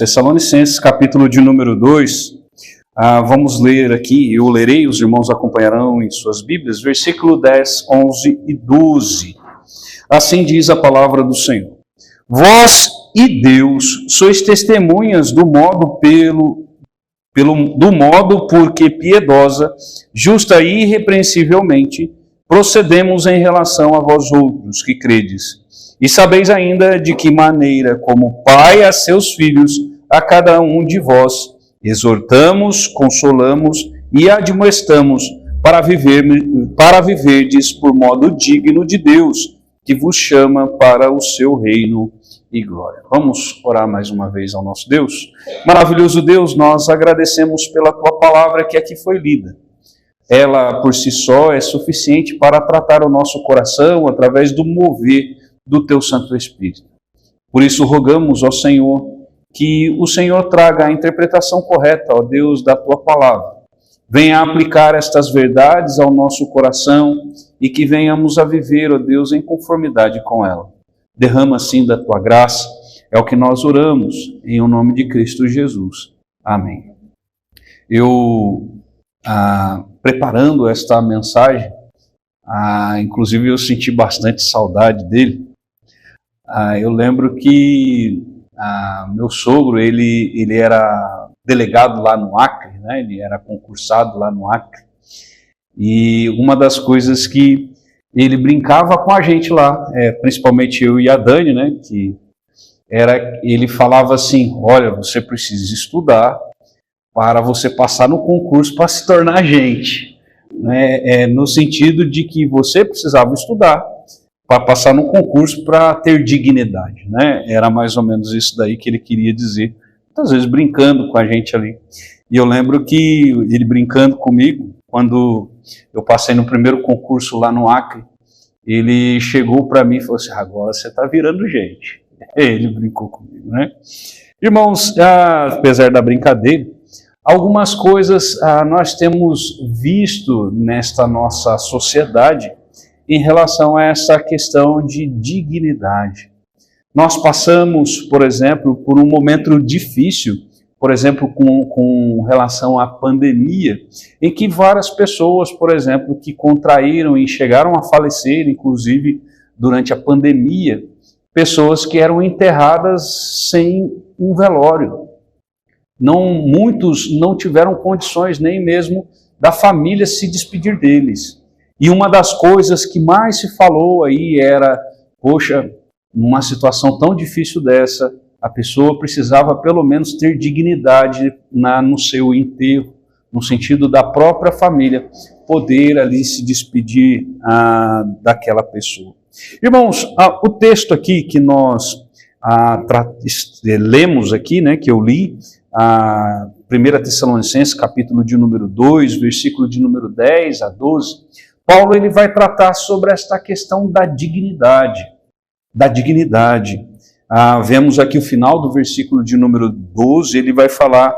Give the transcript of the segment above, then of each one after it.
Tessalonicenses, capítulo de número 2, vamos ler aqui, eu lerei, os irmãos acompanharão em suas Bíblias, versículo 10, 11 e 12. Assim diz a palavra do Senhor. Vós e Deus sois testemunhas do modo porque piedosa, justa e irrepreensivelmente procedemos em relação a vós outros que credes. E sabeis ainda de que maneira, como Pai a seus filhos, a cada um de vós, exortamos, consolamos e admoestamos para viverdes por modo digno de Deus, que vos chama para o seu reino e glória. Vamos orar mais uma vez ao nosso Deus. Maravilhoso Deus, nós agradecemos pela tua palavra que aqui foi lida. Ela por si só é suficiente para tratar o nosso coração através do mover do teu Santo Espírito. Por isso rogamos ao Senhor que o Senhor traga a interpretação correta, ó Deus, da tua palavra. Venha aplicar estas verdades ao nosso coração e que venhamos a viver, ó Deus, em conformidade com ela. Derrama assim da tua graça, é o que nós oramos, em o nome de Cristo Jesus. Amém. Preparando esta mensagem, inclusive eu senti bastante saudade dele. Eu lembro que meu sogro, ele era delegado lá no Acre, né? Ele era concursado lá no Acre, e uma das coisas que ele brincava com a gente lá, principalmente eu e a Dani, né? Ele falava assim, olha, você precisa estudar para você passar no concurso para se tornar agente, né? No sentido de que você precisava estudar para passar no concurso para ter dignidade, né? Era mais ou menos isso daí que ele queria dizer, muitas vezes brincando com a gente ali. E eu lembro que ele brincando comigo, quando eu passei no primeiro concurso lá no Acre, ele chegou para mim e falou assim, agora você está virando gente. Ele brincou comigo, né? Irmãos, apesar da brincadeira, algumas coisas nós temos visto nesta nossa sociedade em relação a essa questão de dignidade. Nós passamos, por exemplo, por um momento difícil, por exemplo, com relação à pandemia, em que várias pessoas, por exemplo, que contraíram e chegaram a falecer, inclusive durante a pandemia, pessoas que eram enterradas sem um velório. Muitos não tiveram condições nem mesmo da família se despedir deles. E uma das coisas que mais se falou aí era, poxa, numa situação tão difícil dessa, a pessoa precisava pelo menos ter dignidade no seu enterro, no sentido da própria família, poder ali se despedir daquela pessoa. Irmãos, o texto aqui que nós lemos aqui, né, que eu li, 1 Tessalonicenses, capítulo de número 2, versículo de número 10 a 12, Paulo ele vai tratar sobre esta questão da dignidade. Vemos aqui o final do versículo de número 12, ele vai falar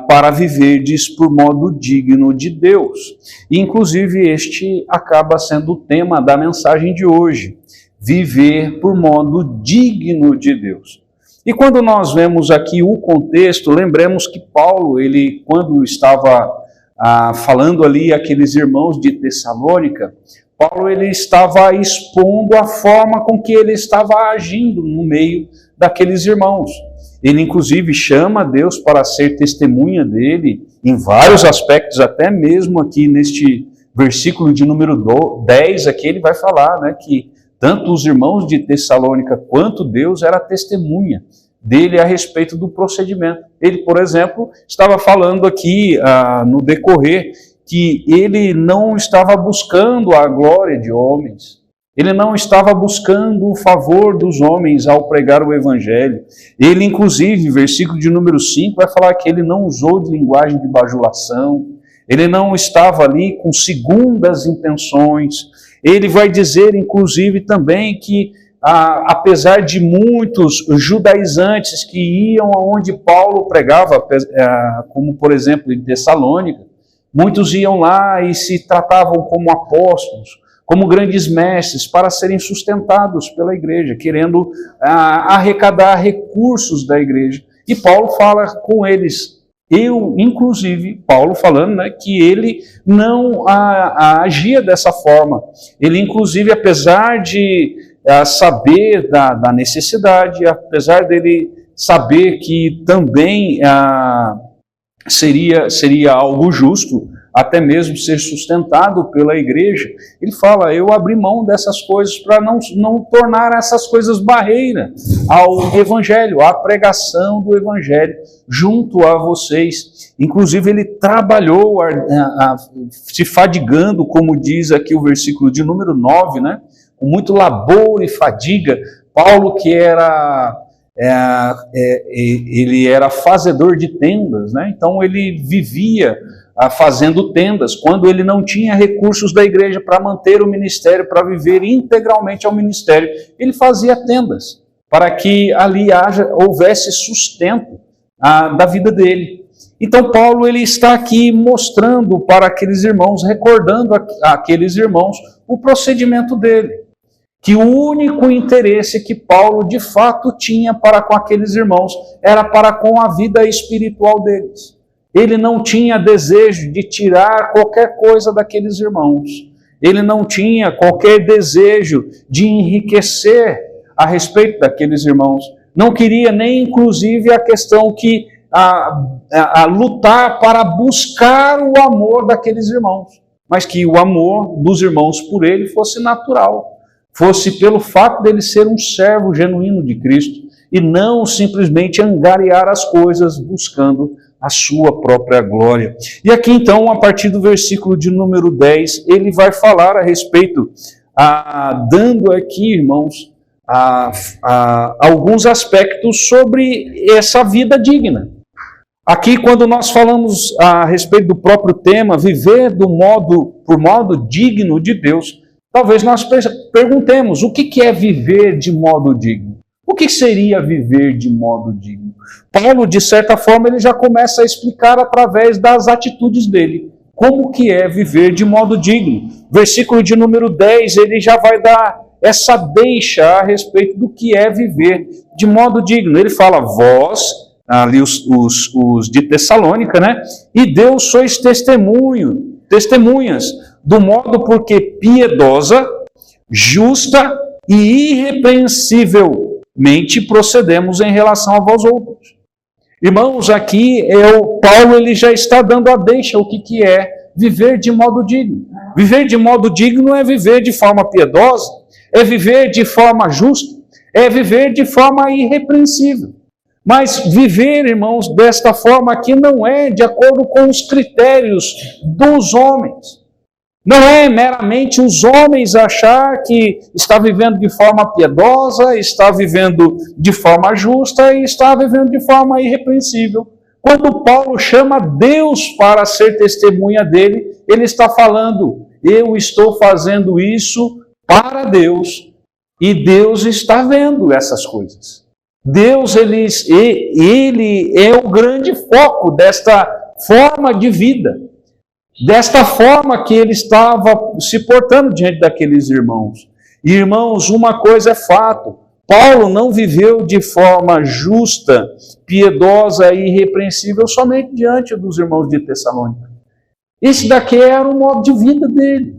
para viverdes por modo digno de Deus. E, inclusive, este acaba sendo o tema da mensagem de hoje, viver por modo digno de Deus. E quando nós vemos aqui o contexto, lembremos que Paulo, ele quando estava falando ali aqueles irmãos de Tessalônica, Paulo ele estava expondo a forma com que ele estava agindo no meio daqueles irmãos. Ele inclusive chama Deus para ser testemunha dele em vários aspectos, até mesmo aqui neste versículo de número 10, aqui ele vai falar, né, que tanto os irmãos de Tessalônica quanto Deus era testemunha dele a respeito do procedimento. Ele, por exemplo, estava falando aqui no decorrer que ele não estava buscando a glória de homens, ele não estava buscando o favor dos homens ao pregar o evangelho. Ele, inclusive, versículo de número 5, vai falar que ele não usou de linguagem de bajulação, ele não estava ali com segundas intenções. Ele vai dizer, inclusive, também que apesar de muitos judaizantes que iam aonde Paulo pregava, como por exemplo em Tessalônica, muitos iam lá e se tratavam como apóstolos, como grandes mestres, para serem sustentados pela igreja, querendo arrecadar recursos da igreja. E Paulo fala com eles, inclusive, Paulo falando, né, que ele não agia dessa forma. Ele, inclusive, apesar de saber da necessidade, apesar dele saber que também seria algo justo, até mesmo ser sustentado pela igreja, ele fala, eu abri mão dessas coisas para não tornar essas coisas barreira ao evangelho, à pregação do evangelho junto a vocês. Inclusive ele trabalhou se fadigando, como diz aqui o versículo de número 9, né? Com muito labor e fadiga. Paulo, que ele era fazedor de tendas, né? Então ele vivia fazendo tendas, quando ele não tinha recursos da igreja para manter o ministério, para viver integralmente ao ministério, ele fazia tendas, para que ali houvesse sustento da vida dele. Então Paulo ele está aqui mostrando para aqueles irmãos, recordando àqueles irmãos o procedimento dele, que o único interesse que Paulo de fato tinha para com aqueles irmãos era para com a vida espiritual deles. Ele não tinha desejo de tirar qualquer coisa daqueles irmãos. Ele não tinha qualquer desejo de enriquecer a respeito daqueles irmãos. Não queria nem, inclusive, a questão que lutar para buscar o amor daqueles irmãos, mas que o amor dos irmãos por ele fosse natural, fosse pelo fato dele ser um servo genuíno de Cristo e não simplesmente angariar as coisas buscando a sua própria glória. E aqui então, a partir do versículo de número 10, ele vai falar a respeito, dando aqui, irmãos, alguns aspectos sobre essa vida digna. Aqui, quando nós falamos a respeito do próprio tema, viver por modo digno de Deus, talvez nós perguntemos, o que é viver de modo digno? O que seria viver de modo digno? Paulo, de certa forma, ele já começa a explicar através das atitudes dele, como que é viver de modo digno. Versículo de número 10, ele já vai dar essa deixa a respeito do que é viver de modo digno. Ele fala, vós, ali os de Tessalônica, né? E Deus sois testemunhas, do modo porque piedosa, justa e irrepreensivelmente procedemos em relação a vós outros. Irmãos, aqui Paulo ele já está dando a deixa o que é viver de modo digno. Viver de modo digno é viver de forma piedosa, é viver de forma justa, é viver de forma irrepreensível. Mas viver, irmãos, desta forma aqui não é de acordo com os critérios dos homens. Não é meramente os homens achar que está vivendo de forma piedosa, está vivendo de forma justa e está vivendo de forma irrepreensível. Quando Paulo chama Deus para ser testemunha dele, ele está falando, eu estou fazendo isso para Deus e Deus está vendo essas coisas. Deus, ele é o grande foco desta forma de vida. Desta forma que ele estava se portando diante daqueles irmãos. Irmãos, uma coisa é fato, Paulo não viveu de forma justa, piedosa e irrepreensível somente diante dos irmãos de Tessalônica. Esse daqui era o modo de vida dele.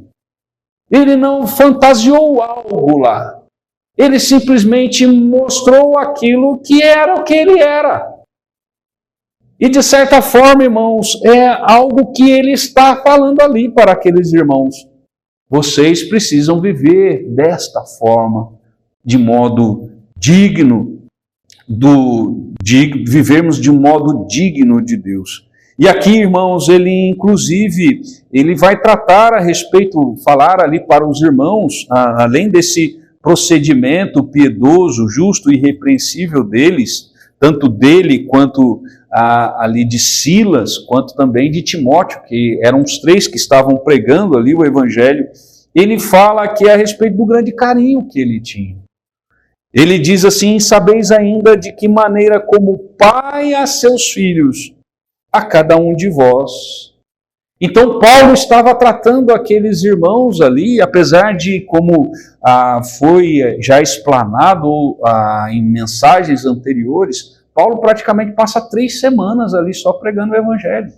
Ele não fantasiou algo lá. Ele simplesmente mostrou aquilo que era o que ele era. E de certa forma, irmãos, é algo que ele está falando ali para aqueles irmãos. Vocês precisam viver desta forma, de modo digno, vivermos de modo digno de Deus. E aqui, irmãos, ele vai tratar a respeito, falar ali para os irmãos, além desse procedimento piedoso, justo e irrepreensível deles, tanto dele quanto ali de Silas, quanto também de Timóteo, que eram os três que estavam pregando ali o evangelho. Ele fala aqui a respeito do grande carinho que ele tinha. Ele diz assim, sabeis ainda de que maneira como pai a seus filhos, a cada um de vós. Então Paulo estava tratando aqueles irmãos ali, apesar de, como foi já explanado em mensagens anteriores, Paulo praticamente passa 3 semanas ali só pregando o evangelho.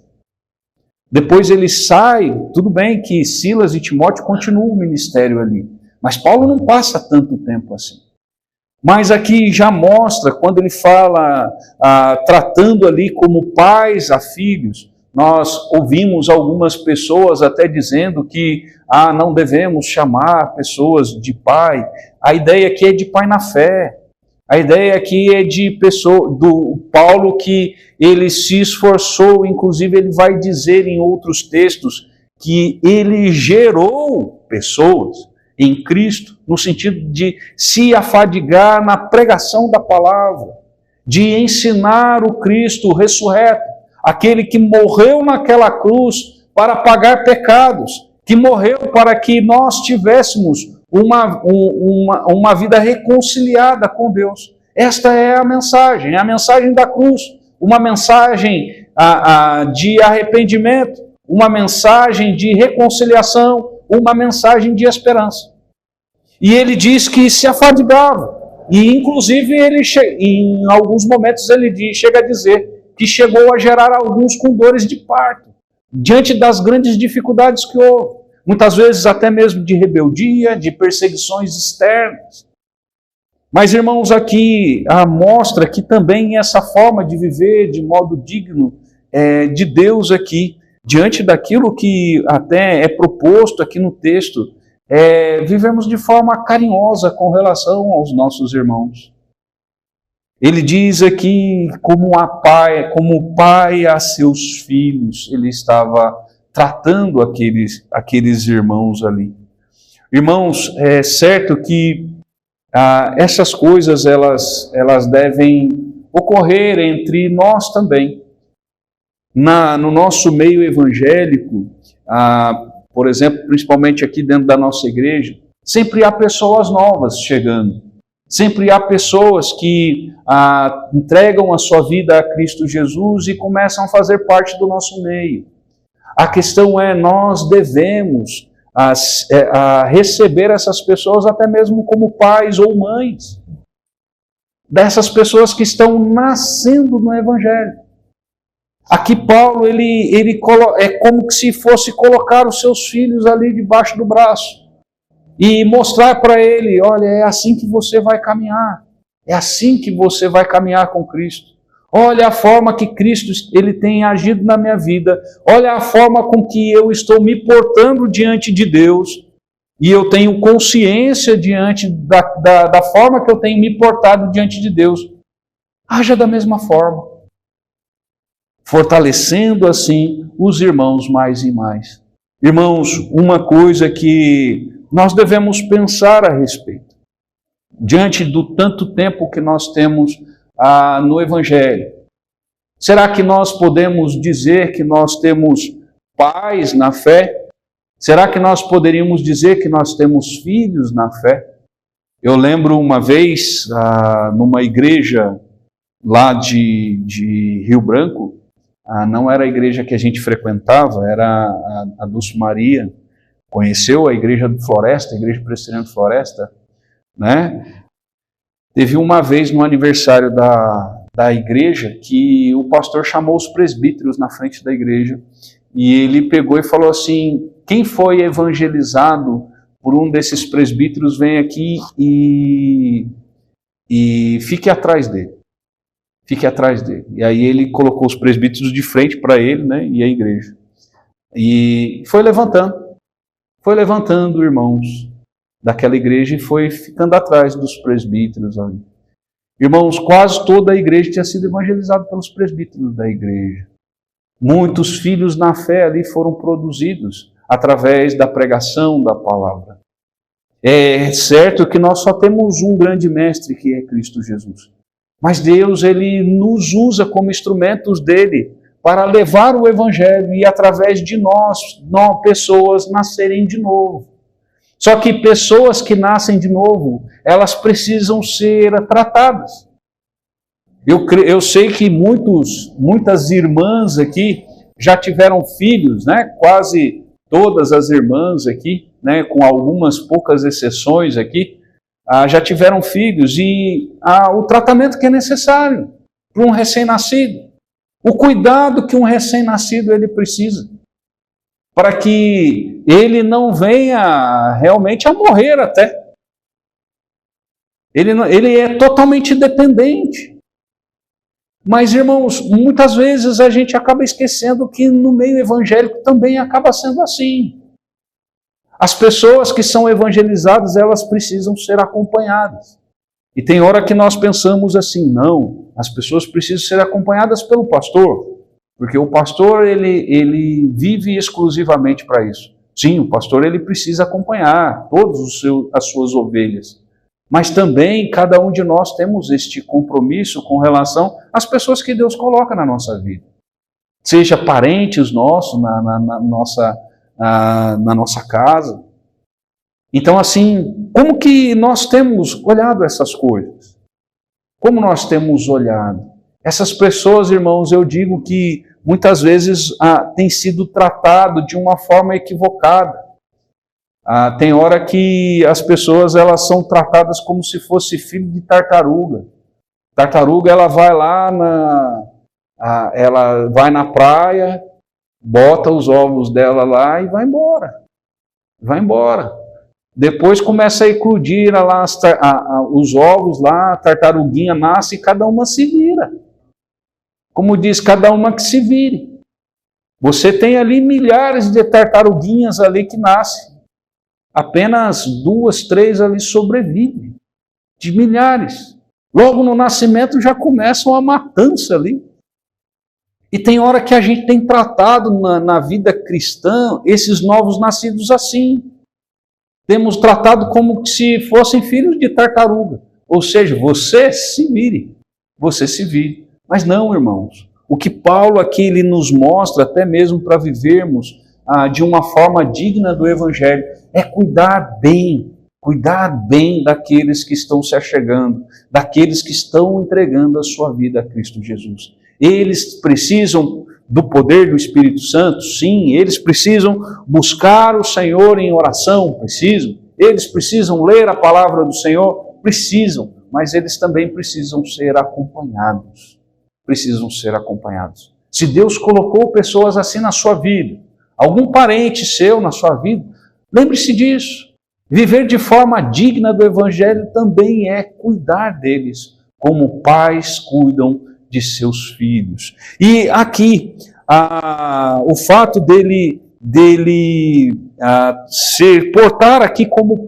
Depois ele sai, tudo bem que Silas e Timóteo continuam o ministério ali, mas Paulo não passa tanto tempo assim. Mas aqui já mostra, quando ele fala, tratando ali como pais a filhos, nós ouvimos algumas pessoas até dizendo que não devemos chamar pessoas de pai. A ideia aqui é de pai na fé. A ideia aqui é de pessoa, do Paulo, que ele se esforçou, inclusive ele vai dizer em outros textos que ele gerou pessoas em Cristo, no sentido de se afadigar na pregação da palavra, de ensinar o Cristo ressurreto, aquele que morreu naquela cruz para pagar pecados, que morreu para que nós tivéssemos uma vida reconciliada com Deus. Esta é a mensagem da cruz, uma mensagem de arrependimento, uma mensagem de reconciliação, uma mensagem de esperança. E ele diz que se afadigava, e inclusive ele em alguns momentos ele chega a dizer que chegou a gerar alguns com dores de parto, diante das grandes dificuldades que houve, muitas vezes até mesmo de rebeldia, de perseguições externas. Mas, irmãos, aqui mostra que também essa forma de viver de modo digno de Deus aqui, diante daquilo que até é proposto aqui no texto, vivemos de forma carinhosa com relação aos nossos irmãos. Ele diz aqui como pai a seus filhos, ele estava tratando aqueles irmãos ali. Irmãos, é certo que essas coisas elas devem ocorrer entre nós também. No nosso meio evangélico, por exemplo, principalmente aqui dentro da nossa igreja, sempre há pessoas novas chegando. Sempre há pessoas que entregam a sua vida a Cristo Jesus e começam a fazer parte do nosso meio. A questão é, nós devemos receber essas pessoas até mesmo como pais ou mães, dessas pessoas que estão nascendo no Evangelho. Aqui Paulo, ele é como se fosse colocar os seus filhos ali debaixo do braço e mostrar para ele, olha, é assim que você vai caminhar, é assim que você vai caminhar com Cristo. Olha a forma que Cristo ele tem agido na minha vida, olha a forma com que eu estou me portando diante de Deus, e eu tenho consciência diante da forma que eu tenho me portado diante de Deus. Haja da mesma forma, fortalecendo assim os irmãos mais e mais. Irmãos, uma coisa que nós devemos pensar a respeito, diante do tanto tempo que nós temos no Evangelho, será que nós podemos dizer que nós temos pais na fé? Será que nós poderíamos dizer que nós temos filhos na fé? Eu lembro uma vez, numa igreja lá de Rio Branco, não era a igreja que a gente frequentava, era a Dulce Maria. Conheceu a igreja do Floresta, a igreja presbiteriana do Floresta, né? Teve uma vez no aniversário da igreja que o pastor chamou os presbíteros na frente da igreja e ele pegou e falou assim, quem foi evangelizado por um desses presbíteros vem aqui e fique atrás dele. Fique atrás dele. E aí ele colocou os presbíteros de frente para ele, né, e a igreja. E foi levantando irmãos daquela igreja e foi ficando atrás dos presbíteros ali. Irmãos, quase toda a igreja tinha sido evangelizada pelos presbíteros da igreja. Muitos filhos na fé ali foram produzidos através da pregação da palavra. É certo que nós só temos um grande mestre, que é Cristo Jesus. Mas Deus, ele nos usa como instrumentos dele para levar o evangelho e através de nós pessoas nascerem de novo. Só que pessoas que nascem de novo, elas precisam ser tratadas. Eu sei que muitas irmãs aqui já tiveram filhos, né? Quase todas as irmãs aqui, né? Com algumas poucas exceções aqui, já tiveram filhos e o tratamento que é necessário. para um recém-nascido. O cuidado que um recém-nascido ele precisa, para que ele não venha realmente a morrer até. Ele é totalmente dependente. Mas, irmãos, muitas vezes a gente acaba esquecendo que no meio evangélico também acaba sendo assim. As pessoas que são evangelizadas, elas precisam ser acompanhadas. E tem hora que nós pensamos assim, não, as pessoas precisam ser acompanhadas pelo pastor, porque o pastor ele vive exclusivamente para isso. Sim, o pastor ele precisa acompanhar todas as suas ovelhas. Mas também cada um de nós temos este compromisso com relação às pessoas que Deus coloca na nossa vida. Seja parentes nossos na nossa casa. Então, assim, como que nós temos olhado essas coisas? Como nós temos olhado? Essas pessoas, irmãos, eu digo que muitas vezes tem sido tratado de uma forma equivocada. Tem hora que as pessoas elas são tratadas como se fosse filho de tartaruga. Tartaruga, ela vai lá ela vai na praia, bota os ovos dela lá e vai embora. Vai embora. Depois começa a eclodir lá os ovos lá, a tartaruguinha nasce e cada uma se vira. Como diz, cada uma que se vire. Você tem ali milhares de tartaruguinhas ali que nascem. Apenas 2, 3 ali sobrevivem. De milhares. Logo no nascimento já começa uma matança ali. E tem hora que a gente tem tratado na vida cristã esses novos nascidos assim. Temos tratado como se fossem filhos de tartaruga. Ou seja, você se vire. Você se vire. Mas não, irmãos. O que Paulo aqui ele nos mostra, até mesmo para vivermos de uma forma digna do Evangelho, é cuidar bem daqueles que estão se achegando, daqueles que estão entregando a sua vida a Cristo Jesus. Eles precisam do poder do Espírito Santo, sim, eles precisam buscar o Senhor em oração, precisam. Eles precisam ler a palavra do Senhor, precisam, mas eles também precisam ser acompanhados. Precisam ser acompanhados. Se Deus colocou pessoas assim na sua vida, algum parente seu na sua vida, lembre-se disso. Viver de forma digna do Evangelho também é cuidar deles, como pais cuidam de seus filhos. E aqui, o fato dele portar aqui como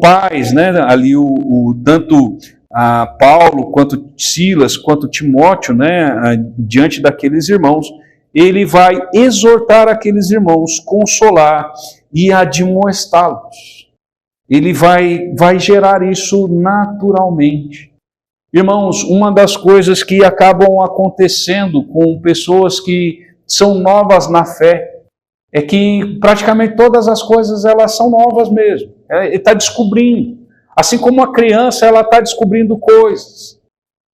pais, né? Ali tanto Paulo, quanto Silas, quanto Timóteo, né? Diante daqueles irmãos, ele vai exortar aqueles irmãos, consolar e admoestá-los. Ele vai gerar isso naturalmente. Irmãos, uma das coisas que acabam acontecendo com pessoas que são novas na fé é que praticamente todas as coisas elas são novas mesmo. Ele está descobrindo. Assim como a criança ela está descobrindo coisas.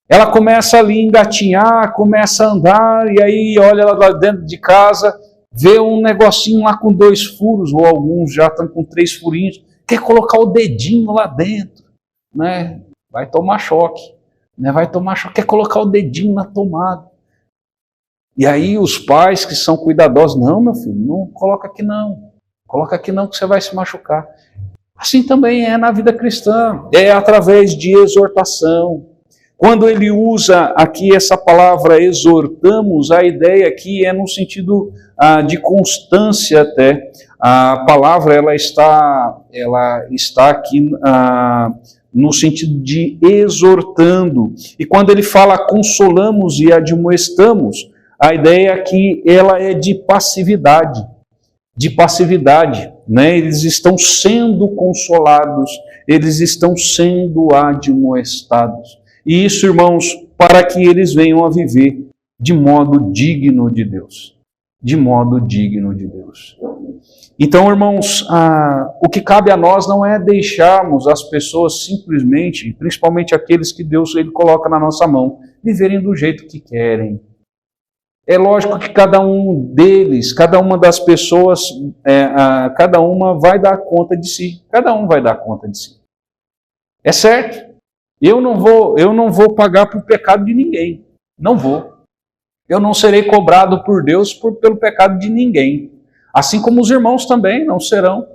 Ela começa ali a engatinhar, começa a andar, e aí olha lá dentro de casa, vê um negocinho lá com 2 furos, ou alguns já estão com 3 furinhos, quer colocar o dedinho lá dentro, né? Vai tomar choque. Quer colocar o dedinho na tomada. E aí os pais que são cuidadosos, não, meu filho, não coloca aqui não que você vai se machucar. Assim também é na vida cristã, é através de exortação. Quando ele usa aqui essa palavra exortamos, a ideia aqui é no sentido de constância até. A palavra ela está aqui no sentido de exortando. E quando ele fala consolamos e admoestamos, a ideia aqui ela é de passividade. Né? Eles estão sendo consolados, eles estão sendo admoestados. E isso, irmãos, para que eles venham a viver de modo digno de Deus. De modo digno de Deus. Então, irmãos, o que cabe a nós não é deixarmos as pessoas simplesmente, principalmente aqueles que Deus ele coloca na nossa mão, viverem do jeito que querem. É lógico que cada um deles, cada uma das pessoas, cada uma vai dar conta de si. Cada um vai dar conta de si. É certo. Eu não vou pagar por pecado de ninguém. Não vou. Eu não serei cobrado por Deus pelo pecado de ninguém. Assim como os irmãos também não serão.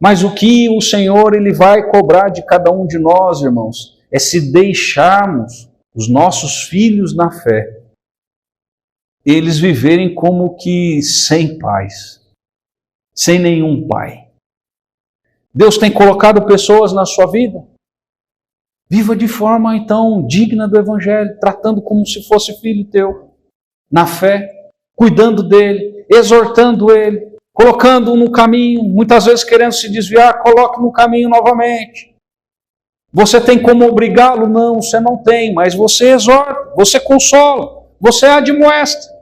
Mas o que o Senhor ele vai cobrar de cada um de nós, irmãos, é se deixarmos os nossos filhos na fé, eles viverem como que sem pais, sem nenhum pai. Deus tem colocado pessoas na sua vida. Viva de forma, então, digna do Evangelho, tratando como se fosse filho teu, na fé, cuidando dele, exortando ele, colocando-o no caminho, muitas vezes querendo se desviar, coloque no caminho novamente. Você tem como obrigá-lo? Não, você não tem, mas você exorta, você consola, você admoesta,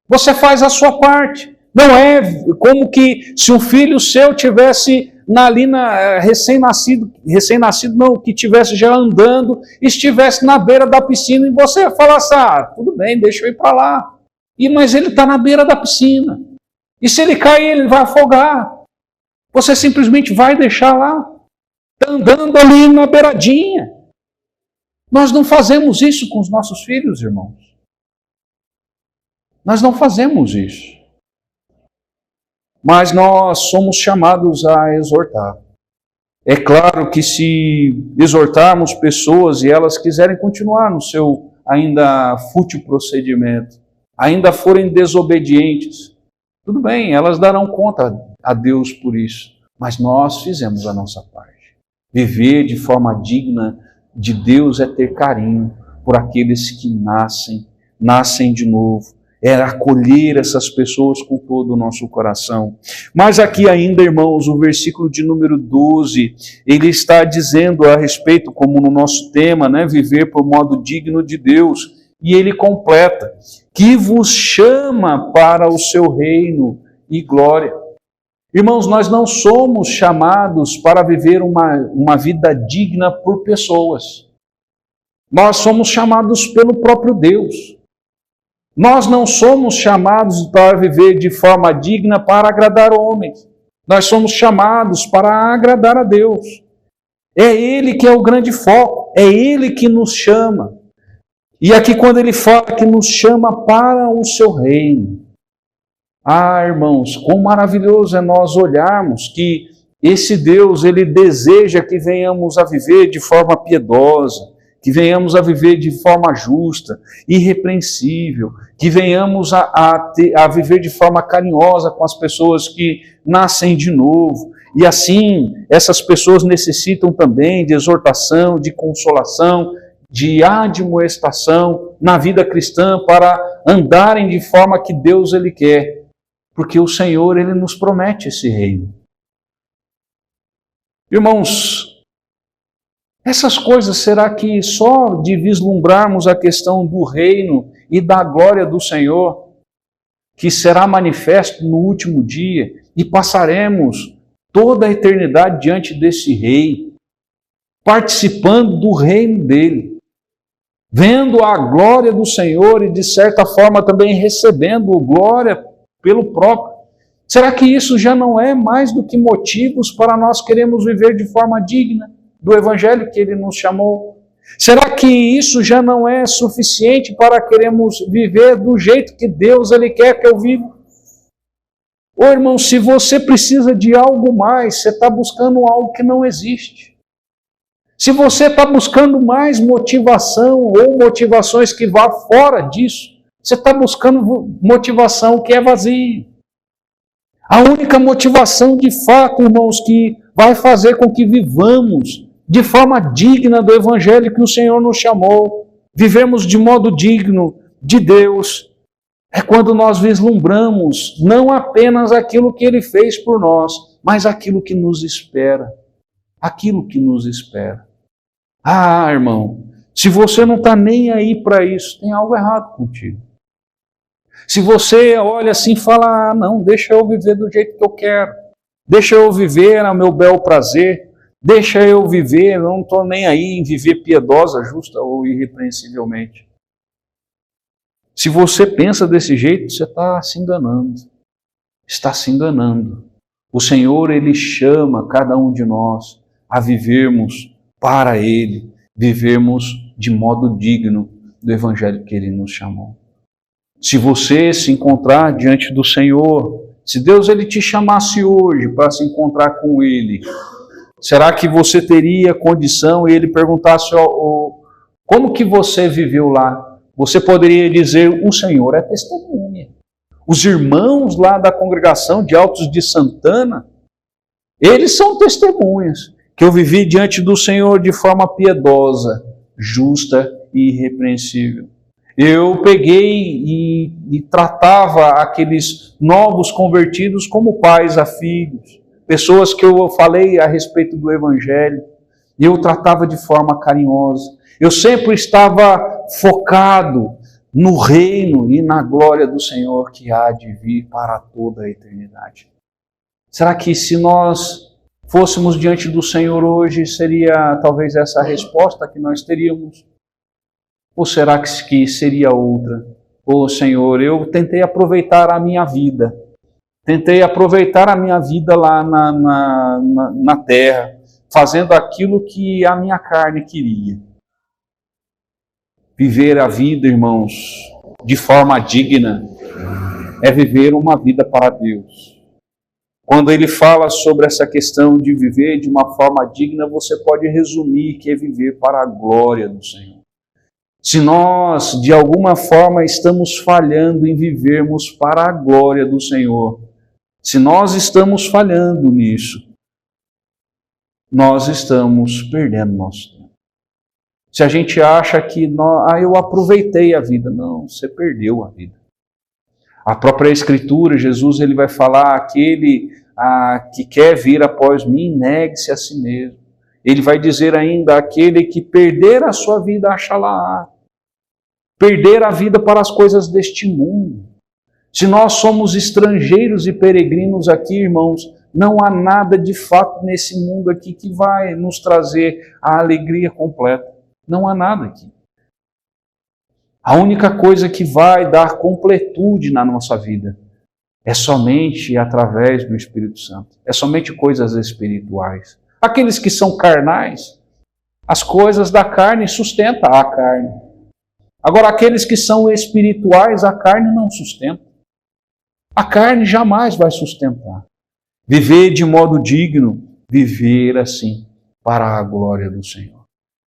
você faz a sua parte. Não é como que se um filho seu tivesse recém-nascido não, que tivesse já andando, estivesse na beira da piscina e você falasse, tudo bem, deixa eu ir para lá. Mas ele está na beira da piscina. E se ele cair, ele vai afogar. Você simplesmente vai deixar lá. Está andando ali na beiradinha. Nós não fazemos isso com os nossos filhos, irmãos. Nós não fazemos isso. Mas nós somos chamados a exortar. É claro que se exortarmos pessoas e elas quiserem continuar no seu ainda fútil procedimento, ainda forem desobedientes, tudo bem, elas darão conta a Deus por isso. Mas nós fizemos a nossa parte. Viver de forma digna de Deus é ter carinho por aqueles que nascem de novo. É acolher essas pessoas com todo o nosso coração. Mas aqui ainda, irmãos, o versículo de número 12, ele está dizendo a respeito, como no nosso tema, viver por modo digno de Deus. E ele completa, que vos chama para o seu reino e glória. Irmãos, nós não somos chamados para viver uma vida digna por pessoas. Nós somos chamados pelo próprio Deus. Nós não somos chamados para viver de forma digna para agradar homens. Nós somos chamados para agradar a Deus. É Ele que é o grande foco. É Ele que nos chama. E aqui quando Ele fala que nos chama para o seu reino. Irmãos, quão maravilhoso é nós olharmos que esse Deus, Ele deseja que venhamos a viver de forma piedosa, que venhamos a viver de forma justa, irrepreensível, que venhamos a viver de forma carinhosa com as pessoas que nascem de novo. E assim, essas pessoas necessitam também de exortação, de consolação, de admoestação na vida cristã para andarem de forma que Deus Ele quer. Porque o Senhor, Ele nos promete esse reino. Irmãos, essas coisas, será que só de vislumbrarmos a questão do reino e da glória do Senhor, que será manifesto no último dia, e passaremos toda a eternidade diante desse rei, participando do reino dele, vendo a glória do Senhor e de certa forma também recebendo glória pelo próprio. Será que isso já não é mais do que motivos para nós queremos viver de forma digna do Evangelho que Ele nos chamou? Será que isso já não é suficiente para queremos viver do jeito que Deus Ele quer que eu viva? Ô irmão, se você precisa de algo mais, você está buscando algo que não existe. Se você está buscando mais motivação ou motivações que vá fora disso, você está buscando motivação que é vazia. A única motivação de fato, irmãos, que vai fazer com que vivamos de forma digna do Evangelho que o Senhor nos chamou, vivemos de modo digno de Deus, é quando nós vislumbramos não apenas aquilo que Ele fez por nós, mas aquilo que nos espera. Aquilo que nos espera. Irmão, se você não está nem aí para isso, tem algo errado contigo. Se você olha assim e fala, não, deixa eu viver do jeito que eu quero, deixa eu viver ao meu bel prazer, deixa eu viver, não estou nem aí em viver piedosa, justa ou irrepreensivelmente. Se você pensa desse jeito, você está se enganando. Está se enganando. O Senhor, Ele chama cada um de nós a vivermos para Ele. vivermos de modo digno do Evangelho que Ele nos chamou. Se você se encontrar diante do Senhor, se Deus Ele te chamasse hoje para se encontrar com Ele, será que você teria condição e Ele perguntasse, como que você viveu lá? Você poderia dizer, o Senhor é testemunha. Os irmãos lá da congregação de Altos de Santana, eles são testemunhas que eu vivi diante do Senhor de forma piedosa, justa e irrepreensível. Eu peguei e tratava aqueles novos convertidos como pais a filhos, pessoas que eu falei a respeito do Evangelho, e eu tratava de forma carinhosa. Eu sempre estava focado no reino e na glória do Senhor que há de vir para toda a eternidade. Será que se nós fôssemos diante do Senhor hoje, seria talvez essa a resposta que nós teríamos? Ou será que seria outra? Senhor, eu tentei aproveitar a minha vida. Tentei aproveitar a minha vida lá na terra, fazendo aquilo que a minha carne queria. Viver a vida, irmãos, de forma digna, é viver uma vida para Deus. Quando ele fala sobre essa questão de viver de uma forma digna, você pode resumir que é viver para a glória do Senhor. Se nós, de alguma forma, estamos falhando em vivermos para a glória do Senhor, se nós estamos falhando nisso, nós estamos perdendo nosso tempo. Se a gente acha que eu aproveitei a vida, não, você perdeu a vida. A própria Escritura, Jesus ele vai falar, aquele que quer vir após mim, negue-se a si mesmo. Ele vai dizer ainda, aquele que perder a sua vida, achará. Perder a vida para as coisas deste mundo. Se nós somos estrangeiros e peregrinos aqui, irmãos, não há nada de fato nesse mundo aqui que vai nos trazer a alegria completa. Não há nada aqui. A única coisa que vai dar completude na nossa vida é somente através do Espírito Santo. É somente coisas espirituais. Aqueles que são carnais, as coisas da carne sustentam a carne. Agora, aqueles que são espirituais, a carne não sustenta. A carne jamais vai sustentar. Viver de modo digno, viver assim, para a glória do Senhor.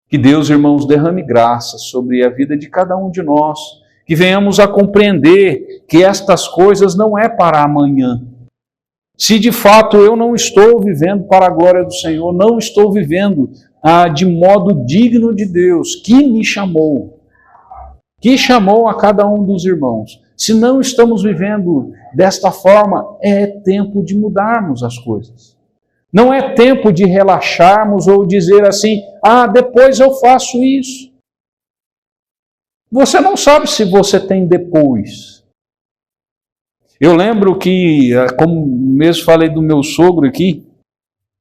Que Deus, irmãos, derrame graça sobre a vida de cada um de nós, que venhamos a compreender que estas coisas não é para amanhã. Se de fato eu não estou vivendo para a glória do Senhor, não estou vivendo de modo digno de Deus, que me chamou, a cada um dos irmãos. Se não estamos vivendo desta forma, é tempo de mudarmos as coisas. Não é tempo de relaxarmos ou dizer assim, depois eu faço isso. Você não sabe se você tem depois. Eu lembro que, como mesmo falei do meu sogro aqui,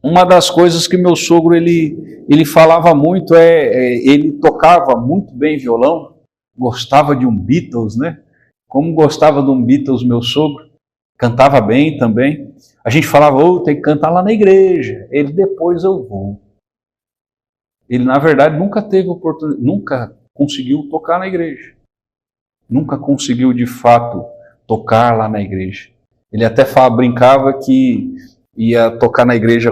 uma das coisas que meu sogro ele falava muito ele tocava muito bem violão, gostava de um Beatles, né? Como gostava de um Beatles meu sogro, cantava bem também. A gente falava, tem que cantar lá na igreja. Ele, depois eu vou. Ele, na verdade, nunca teve oportunidade, nunca conseguiu tocar na igreja. Nunca conseguiu, de fato, tocar lá na igreja. Ele até brincava que ia tocar na igreja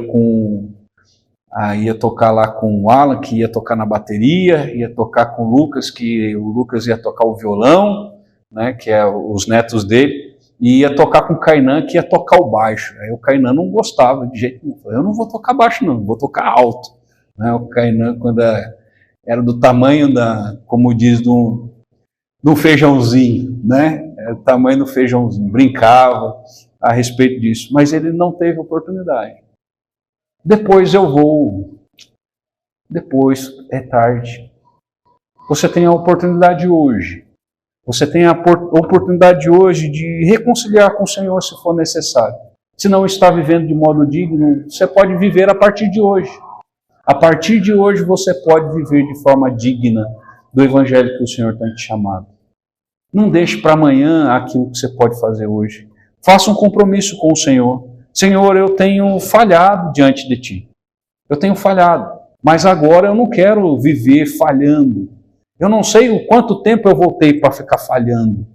ia tocar lá com o Alan, que ia tocar na bateria, ia tocar com o Lucas, que o Lucas ia tocar o violão, né, que é os netos dele, e ia tocar com o Kainan, que ia tocar o baixo. Aí o Kainan não gostava de jeito nenhum. Eu não vou tocar baixo não, vou tocar alto. Né, o Kainan, quando era do tamanho como diz, do feijãozinho, né? Era o tamanho do feijãozinho, brincava a respeito disso, mas ele não teve oportunidade. Depois eu vou, depois é tarde. Você tem a oportunidade hoje. Você tem a oportunidade hoje de reconciliar com o Senhor se for necessário. Se não está vivendo de modo digno, você pode viver a partir de hoje. A partir de hoje você pode viver de forma digna do Evangelho que o Senhor tem te chamado. Não deixe para amanhã aquilo que você pode fazer hoje. Faça um compromisso com o Senhor. Senhor, eu tenho falhado diante de Ti. Eu tenho falhado. mas agora eu não quero viver falhando. Eu não sei o quanto tempo eu voltei para ficar falhando.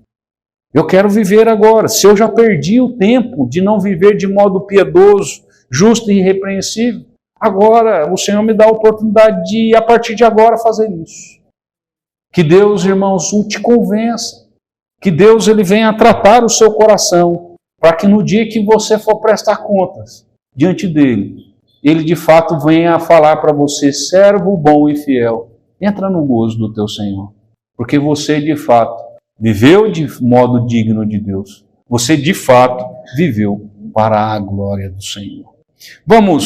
Eu quero viver agora. Se eu já perdi o tempo de não viver de modo piedoso, justo e irrepreensível, agora o Senhor me dá a oportunidade de, a partir de agora, fazer isso. Que Deus, irmãos, te convença. Que Deus ele venha tratar o seu coração, para que no dia que você for prestar contas diante dele, ele de fato venha falar para você, servo bom e fiel, entra no gozo do teu Senhor. Porque você de fato viveu de modo digno de Deus. Você de fato viveu para a glória do Senhor. Vamos